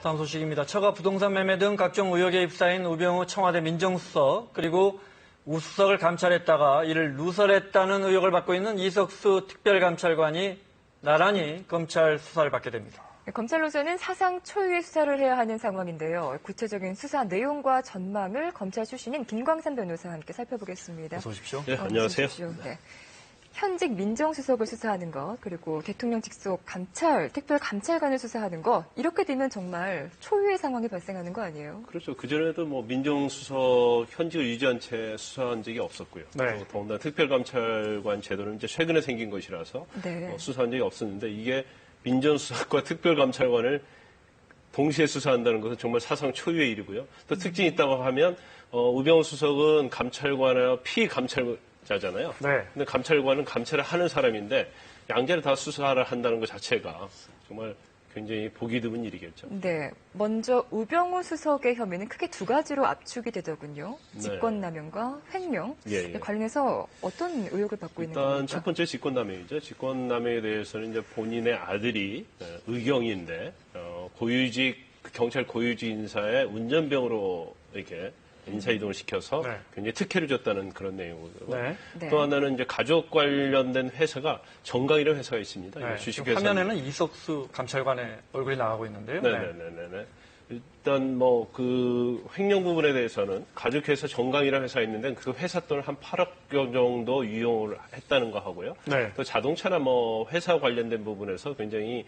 다음 소식입니다. 처가 부동산 매매 등 각종 의혹에 휩싸인 우병우 청와대 민정수석 그리고 우수석을 감찰했다가 이를 누설했다는 의혹을 받고 있는 이석수 특별감찰관이 나란히 검찰 수사를 받게 됩니다. 검찰로서는 사상 초유의 수사를 해야 하는 상황인데요. 구체적인 수사 내용과 전망을 검찰 출신인 김광삼 변호사와 함께 살펴보겠습니다. 어서 오십시오. 네, 안녕하세요. 네. 현직 민정수석을 수사하는 것, 그리고 대통령 직속 특별감찰관을 수사하는 것, 이렇게 되면 정말 초유의 상황이 발생하는 거 아니에요? 그렇죠. 그전에도 민정수석 현직을 유지한 채 수사한 적이 없었고요. 네. 또 더군다나 특별감찰관 제도는 이제 최근에 생긴 것이라서 네. 수사한 적이 없었는데 이게 민정수석과 특별감찰관을 동시에 수사한다는 것은 정말 사상 초유의 일이고요. 또 특징이 있다고 하면 우병우 수석은 감찰관이나 피감찰자잖아요. 네. 근데 감찰관은 감찰을 하는 사람인데 양자를 다 수사를 한다는 것 자체가 정말 굉장히 보기 드문 일이겠죠. 네. 먼저 우병우 수석의 혐의는 크게 두 가지로 압축이 되더군요. 네. 직권남용과 횡령. 예. 관련해서 어떤 의혹을 받고 있는 겁니까? 일단 첫 번째 직권남용이죠. 직권남용에 대해서는 이제 본인의 아들이 의경인데 경찰 고유직 인사의 운전병으로 이렇게 인사 이동을 시켜서 네. 굉장히 특혜를 줬다는 그런 내용이고 네. 또 하나는 이제 가족 관련된 회사가 정강이라는 회사가 있습니다. 네. 주식회사. 화면에는 이석수 감찰관의 얼굴이 나가고 있는데요. 네네네네. 일단 그 횡령 부분에 대해서는 가족회사 정강이라는 회사가 있는데 그 회사 돈을 한 8억 정도 이용을 했다는 거 하고요. 네. 또 자동차나 회사 관련된 부분에서 굉장히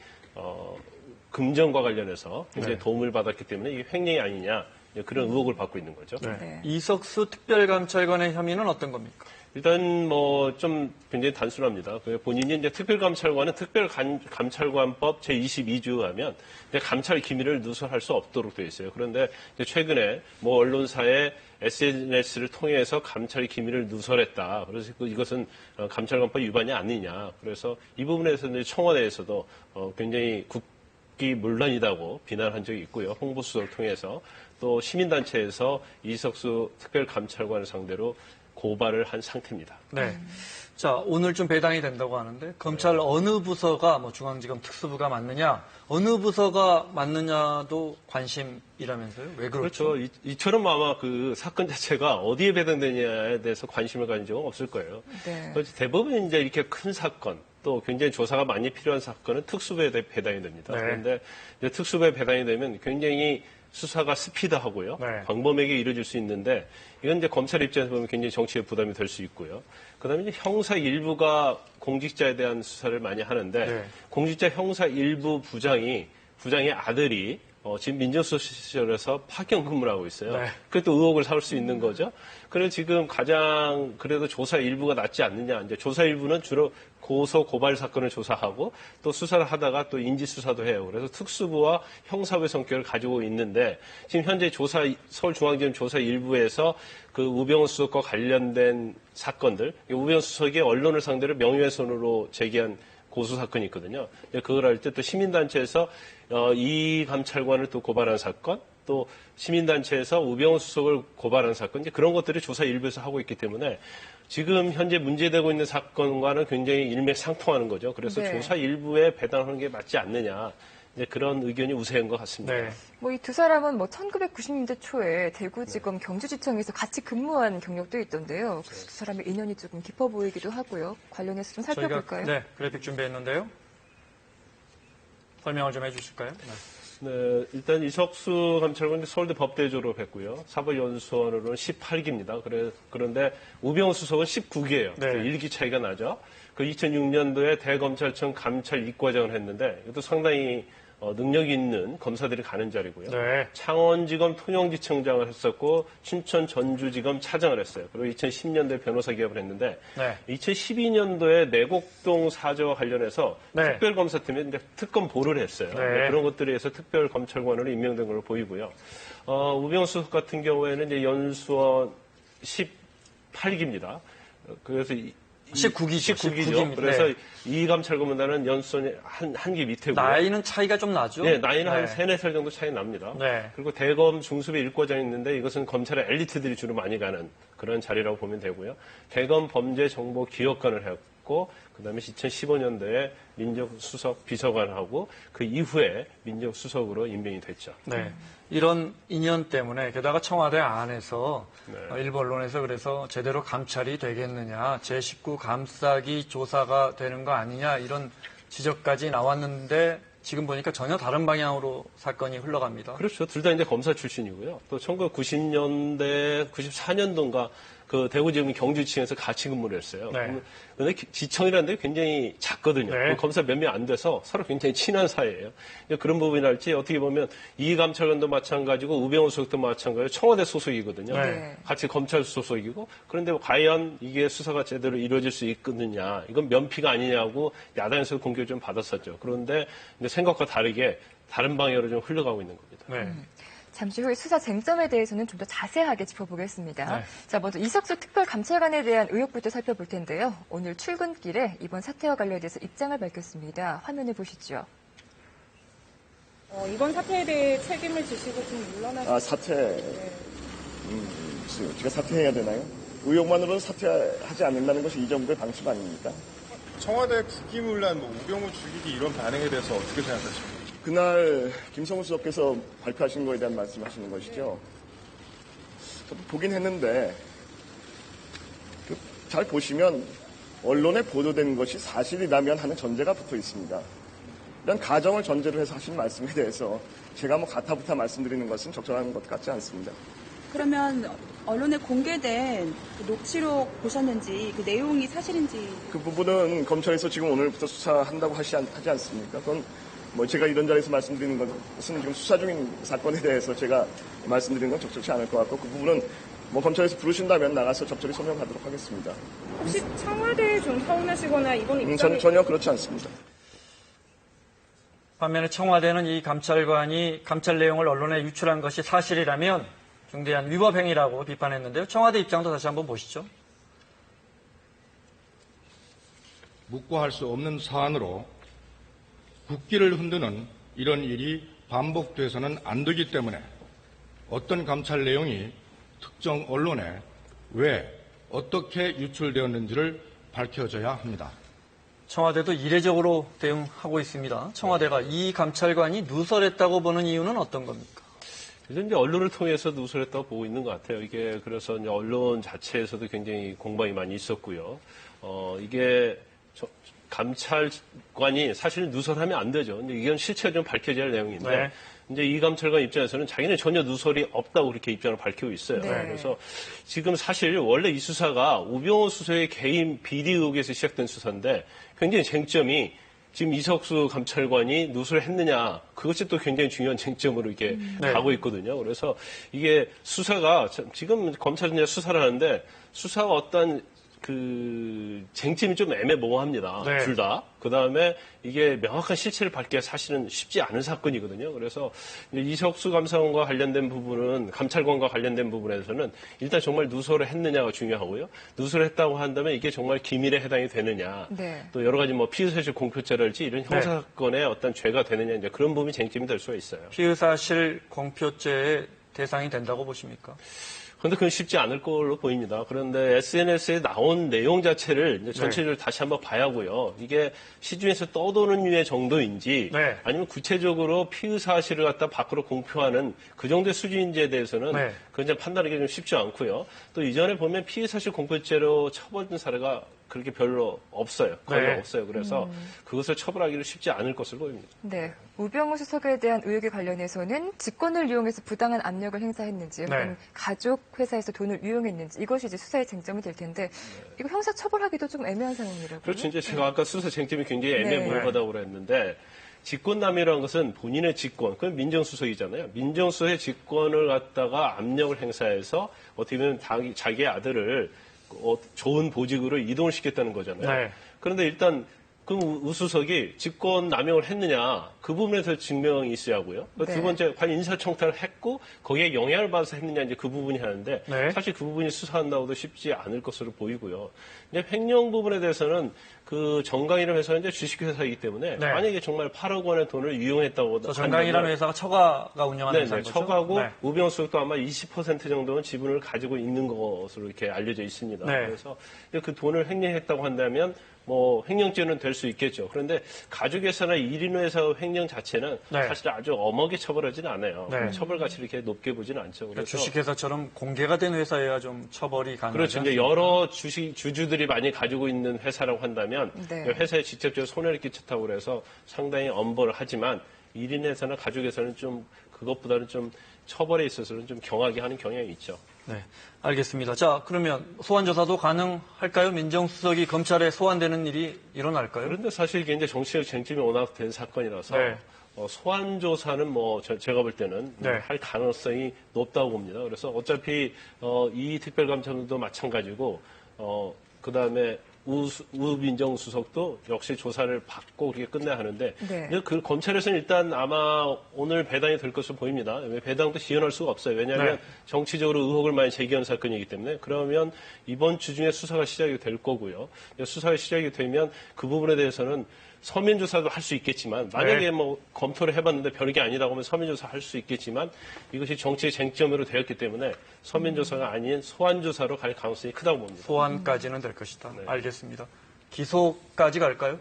금전과 관련해서 굉장히 네. 도움을 받았기 때문에 이게 횡령이 아니냐 그런 의혹을 받고 있는 거죠. 네. 네. 이석수 특별감찰관의 혐의는 어떤 겁니까? 일단 좀 굉장히 단순합니다. 본인이 이제 특별감찰관은 특별감찰관법 제22조 하면 이제 감찰 기밀을 누설할 수 없도록 되어 있어요. 그런데 이제 최근에 언론사에 SNS를 통해서 감찰 기밀을 누설했다. 그래서 이것은 감찰관법 위반이 아니냐. 그래서 이 부분에서 이제 청와대에서도 굉장히 국기문란이라고 비난한 적이 있고요. 홍보수석을 통해서 또 시민단체에서 이석수 특별감찰관을 상대로 고발을 한 상태입니다. 네. 자, 오늘 좀 배당이 된다고 하는데 검찰 어느 부서가 중앙지검 특수부가 맞느냐, 어느 부서가 맞느냐도 관심이라면서요? 왜 그렇죠? 그렇죠. 이처럼 아마 그 사건 자체가 어디에 배당되냐에 대해서 관심을 가진 적은 없을 거예요. 네. 그래서 대부분 이제 이렇게 큰 사건, 또 굉장히 조사가 많이 필요한 사건은 특수부에 배당이 됩니다. 네. 그런데 이제 특수부에 배당이 되면 굉장히 수사가 스피드하고요. 네. 광범위하게 이루어질 수 있는데 이건 이제 검찰 입장에서 보면 굉장히 정치의 부담이 될 수 있고요. 그다음에 이제 형사 일부가 공직자에 대한 수사를 많이 하는데 네. 공직자 형사 일부 부장의 아들이 지금 민정수석 시절에서 파견 근무를 하고 있어요. 네. 그게 또 의혹을 삼을 수 있는 거죠. 그래서 지금 가장 그래도 조사 일부가 낫지 않느냐. 이제 조사 일부는 주로 고소 고발 사건을 조사하고 또 수사를 하다가 또 인지 수사도 해요. 그래서 특수부와 형사부의 성격을 가지고 있는데 지금 현재 서울중앙지검 조사 일부에서 그 우병우 수석과 관련된 사건들, 우병우 수석이 언론을 상대로 명예훼손으로 제기한 고소 사건이 있거든요. 그걸 할 때 또 시민단체에서 이 감찰관을 또 고발한 사건, 또 시민단체에서 우병우 수석을 고발한 사건, 이제 그런 것들이 조사 일부에서 하고 있기 때문에 지금 현재 문제되고 있는 사건과는 굉장히 일맥상통하는 거죠. 그래서 네. 조사 일부에 배당하는 게 맞지 않느냐. 이제 그런 의견이 우세한 것 같습니다. 네. 이 두 사람은 1990년대 초에 대구지검 경주지청에서 같이 근무한 경력도 있던데요. 두 사람의 인연이 조금 깊어 보이기도 하고요. 관련해서 좀 살펴볼까요? 저희가 그래픽 준비했는데요. 설명을 좀 해주실까요? 네, 일단 이석수 감찰관은 서울대 법대 졸업했고요. 사법연수원으로는 18기입니다. 그런데 우병우 수석은 19기예요. 네. 1기 차이가 나죠. 그 2006년도에 대검찰청 감찰 이과장을 했는데 이것도 상당히 능력 있는 검사들이 가는 자리고요. 네. 창원지검 통영지청장을 했었고 춘천 전주지검 차장을 했어요. 그리고 2010년도에 변호사 개업을 했는데 네. 2012년도에 내곡동 사저와 관련해서 네. 특별검사팀에 이제 특검보를 했어요. 네. 그런 것들에 의해서 특별검찰관으로 임명된 걸로 보이고요. 우병우 수석 같은 경우에는 이제 연수원 18기입니다. 그래서 19기죠. 19기죠. 그래서 이 감찰관보다는 연수원이 한 기 밑에고요. 나이는 차이가 좀 나죠? 네, 나이는 한 3, 4살 정도 차이 납니다. 네. 그리고 대검 중수배 일과장이 있는데 이것은 검찰의 엘리트들이 주로 많이 가는 그런 자리라고 보면 되고요. 대검 범죄정보기획관을 했고 맡고 그다음에 2015년도에 민정수석 비서관하고 그 이후에 민정수석으로 임명이 됐죠. 네. 이런 인연 때문에 게다가 청와대 안에서 네. 일부 언론에서 그래서 제대로 감찰이 되겠느냐, 제19 감싸기 조사가 되는 거 아니냐 이런 지적까지 나왔는데 지금 보니까 전혀 다른 방향으로 사건이 흘러갑니다. 그렇죠. 둘 다 이제 검사 출신이고요. 또 1990년대, 94년도인가 그 대구지검 경주지청에서 같이 근무를 했어요. 네. 그런데 지청이라는 데 굉장히 작거든요. 네. 검사 몇 명 안 돼서 서로 굉장히 친한 사이예요. 그런 부분이랄지 어떻게 보면 이감찰관도 마찬가지고 우병우 수석도 마찬가지고 청와대 소속이거든요. 네. 같이 검찰 소속이고 그런데 과연 이게 수사가 제대로 이루어질 수 있겠느냐 이건 면피가 아니냐고 야당에서 공격을 좀 받았었죠. 그런데 이제 생각과 다르게 다른 방향으로 좀 흘러가고 있는 겁니다. 네. 잠시 후에 수사 쟁점에 대해서는 좀 더 자세하게 짚어보겠습니다. 네. 자, 먼저 이석수 특별감찰관에 대한 의혹부터 살펴볼 텐데요. 오늘 출근길에 이번 사태와 관련돼서 입장을 밝혔습니다. 화면을 보시죠. 이번 사태에 대해 책임을 지시고 좀 물러나서 사퇴. 제가 사퇴해야 되나요? 의혹만으로는 사퇴하지 않는다는 것이 이 정부의 방침 아닙니까? 청와대 국기문란, 우병우 죽이기 이런 반응에 대해서 어떻게 생각하십니까? 그날 김성우 수석께서 발표하신 거에 대한 말씀하시는 것이죠. 저도 보긴 했는데 잘 보시면 언론에 보도된 것이 사실이라면 하는 전제가 붙어 있습니다. 이런 가정을 전제로 해서 하신 말씀에 대해서 제가 가타부타 말씀드리는 것은 적절한 것 같지 않습니다. 그러면 언론에 공개된 녹취록 보셨는지 그 내용이 사실인지 그 부분은 검찰에서 지금 오늘부터 수사한다고 하지 않습니까? 그건 제가 이런 자리에서 말씀드리는 것은 지금 수사 중인 사건에 대해서 제가 말씀드리는 건 적절치 않을 것 같고 그 부분은 검찰에서 부르신다면 나가서 적절히 설명하도록 하겠습니다. 혹시 청와대에 좀 서운하시거나 이번 입장에 전혀 그렇지 않습니다. 반면에 청와대는 이 감찰관이 감찰 내용을 언론에 유출한 것이 사실이라면 중대한 위법 행위라고 비판했는데요. 청와대 입장도 다시 한번 보시죠. 묵과할 수 없는 사안으로 국기를 흔드는 이런 일이 반복돼서는 안 되기 때문에 어떤 감찰 내용이 특정 언론에 왜 어떻게 유출되었는지를 밝혀져야 합니다. 청와대도 이례적으로 대응하고 있습니다. 청와대가 이 감찰관이 누설했다고 보는 이유는 어떤 겁니까? 그래서 이제 언론을 통해서 누설했다고 보고 있는 것 같아요. 이게 그래서 이제 언론 자체에서도 굉장히 공방이 많이 있었고요. 이게 감찰관이 사실 누설하면 안 되죠. 근데 이건 실체가 좀 밝혀져야 할 내용인데, 네. 이제 이 감찰관 입장에서는 자기는 전혀 누설이 없다고 그렇게 입장을 밝히고 있어요. 네. 그래서 지금 사실 원래 이 수사가 우병우 수석의 개인 비리 의혹에서 시작된 수사인데 굉장히 쟁점이 지금 이석수 감찰관이 누설을 했느냐, 그것이 또 굉장히 중요한 쟁점으로 이렇게 네. 가고 있거든요. 그래서 이게 수사가 지금 검찰은 이제 수사를 하는데 수사가 어떤 그 쟁점이 좀 애매모호합니다. 네. 둘 다. 그다음에 이게 명확한 실체를 밝기가 사실은 쉽지 않은 사건이거든요. 그래서 이제 이석수 감사관과 관련된 부분은 감찰관과 관련된 부분에서는 일단 정말 누설을 했느냐가 중요하고요. 누설을 했다고 한다면 이게 정말 기밀에 해당이 되느냐. 네. 또 여러 가지 피의사실 공표죄랄지 이런 형사사건의 어떤 죄가 되느냐 이제 그런 부분이 쟁점이 될 수가 있어요. 피의사실 공표죄의 대상이 된다고 보십니까? 그런데 그건 쉽지 않을 걸로 보입니다. 그런데 SNS에 나온 내용 자체를 이제 전체적으로 다시 한번 봐야 하고요. 이게 시중에서 떠도는 류의 정도인지 네. 아니면 구체적으로 피의 사실을 갖다 밖으로 공표하는 그 정도의 수준인지에 대해서는 네. 그건 이제 판단하기 좀 쉽지 않고요. 또 이전에 보면 피의 사실 공표죄로 처벌된 사례가 그렇게 별로 없어요. 거의 네. 없어요. 그래서 그것을 처벌하기는 쉽지 않을 것으로 보입니다. 네. 우병우 수석에 대한 의혹에 관련해서는 직권을 이용해서 부당한 압력을 행사했는지, 혹은 가족 회사에서 돈을 유용했는지, 이것이 이제 수사의 쟁점이 될 텐데, 이거 형사 처벌하기도 좀 애매한 상황이라고요? 그렇죠. 이제 제가 아까 수사 쟁점이 굉장히 네. 애매모호하다고 그랬는데, 직권남용이라는 것은 본인의 직권, 그건 민정수석이잖아요. 민정수석의 직권을 갖다가 압력을 행사해서 어떻게 보면 자기의 아들을 좋은 보직으로 이동을 시켰다는 거잖아요. 네. 그런데 일단 그 우수석이 직권 남용을 했느냐 그 부분에서 증명이 있어야 하고요. 네. 두 번째 과연 인사청탁을 했고 거기에 영향을 받아서 했느냐 이제 그 부분이 하는데 네. 사실 그 부분이 수사한다고도 쉽지 않을 것으로 보이고요. 이제 횡령 부분에 대해서는 그 정강이라는 회사는 이제 주식회사이기 때문에 네. 만약에 정말 8억 원의 돈을 유용했다고 저 정강이라는 회사가 처가가 운영하는 회사인 거죠? 처가고 네. 우병우 수석도 아마 20% 정도는 지분을 가지고 있는 것으로 이렇게 알려져 있습니다. 네. 그래서 그 돈을 횡령했다고 한다면 뭐 횡령죄는 될 수 있겠죠. 그런데 가족회사나 1인 회사 횡령 자체는 네. 사실 아주 엄하게 처벌하지는 않아요. 네. 처벌 가치를 이렇게 높게 보지는 않죠. 그래서 주식회사처럼 공개가 된 회사여야 좀 처벌이 가능하죠. 그렇죠. 이제 여러 주주들이 많이 가지고 있는 회사라고 한다면 네. 회사에 직접적으로 손해를 끼쳤다고 그래서 상당히 엄벌을 하지만 1인 회사나 가족회사는 좀 그것보다는 좀 처벌에 있어서는 좀 경하게 하는 경향이 있죠. 네, 알겠습니다. 자, 그러면 소환조사도 가능할까요? 민정수석이 검찰에 소환되는 일이 일어날까요? 그런데 사실 이게 이제 정치적 쟁점이 워낙 된 사건이라서 네. 소환조사는 뭐 제가 볼 때는 네. 할 가능성이 높다고 봅니다. 그래서 어차피 이 특별감찰도 마찬가지고 그 다음에 우 민정수석도 역시 조사를 받고 그렇게 끝내야 하는데 네. 근데 그 검찰에서는 일단 아마 오늘 배당이 될 것으로 보입니다. 왜 배당도 지연할 수가 없어요. 왜냐하면 네. 정치적으로 의혹을 많이 제기한 사건이기 때문에 그러면 이번 주 중에 수사가 시작이 될 거고요. 수사가 시작이 되면 그 부분에 대해서는 서면 조사도 할 수 있겠지만 만약에 네. 뭐 검토를 해봤는데 별게 아니라고 하면 서면 조사 할 수 있겠지만 이것이 정치의 쟁점으로 되었기 때문에 서면 조사가 아닌 소환 조사로 갈 가능성이 크다고 봅니다. 소환까지는 될 것이다. 네. 알겠습니다. 기소까지 갈까요?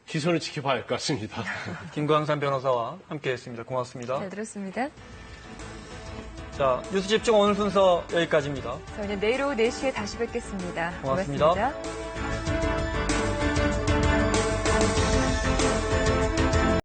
기소는 지켜봐야 할 것 같습니다. 김광산 변호사와 함께했습니다. 고맙습니다. 잘 들었습니다. 자, 뉴스 집중 오늘 순서 여기까지입니다. 저희는 내일 오후 4시에 다시 뵙겠습니다. 고맙습니다. 고맙습니다.